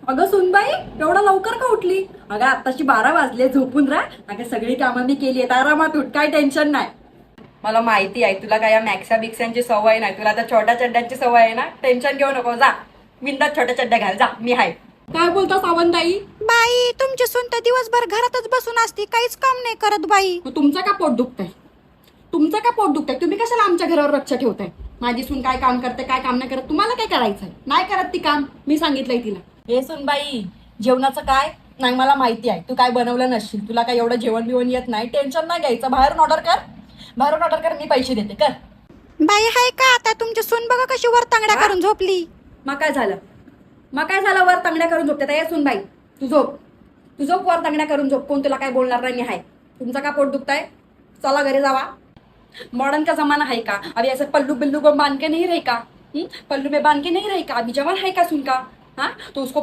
अगं सुनबाई, एवढा लवकर का उठली? अगं आत्ताशी 12 वाजले, झोपून राहा. अगं सगळी कामं मी केली आहेत, आरामात उठ, काय टेन्शन नाही. मला माहिती आहे तुला काय या मॅक्सा बिक्सांची सवय नाही, तुला आता छोट्या चड्ड्यांची सवय आहे ना. टेन्शन घेऊ नको, जा बिंदास छोट्या चड्ड्या घाल, जा मी आहे. काय बोलता सावंताई? बाई तुमची सून तर दिवसभर घरातच बसून असते, काहीच काम नाही करत बाई. मग तुमचं का पोट दुखतंय? तुमचं का पोट दुखतंय? तुम्ही कशाला आमच्या घरावर लक्ष ठेवताय? माझी सून काय काम करते, काय काम नाही करत, तुम्हाला काय करायचंय? नाही करत ती काम, मी सांगितलंय तिला. हे सुनबाई, जेवणाचं काय नाही मला माहिती आहे, तू काय बनवलं नसशील, तुला काय एवढं जेवण बिवण येत नाही, टेन्शन नाही घ्यायचं. बाहेरून ऑर्डर कर, बाहेरून ऑर्डर कर, मी पैसे देते, कर. बाई हाय का आता तुमची सून बघा कशी वर तांगड्या करून झोपली. मग काय झालं? मग काय झालं? वर तांगड्या करून झोपते ये सुनबाई. तू झोप, तू झोप, वर तांगड्या करून झोप, कोण तुला काय बोलणार नाही, मी आहे. तुमचं का पोट दुखताय? चला घरी जावा. मॉडर्न का जमाना है का? अभी ऐसे पल्लू बिल्लू को बांध के नहीं रहे का? पल्लू में बांध के नहीं रहे का? अभी जवान है का सुन का? हाँ, तो उसको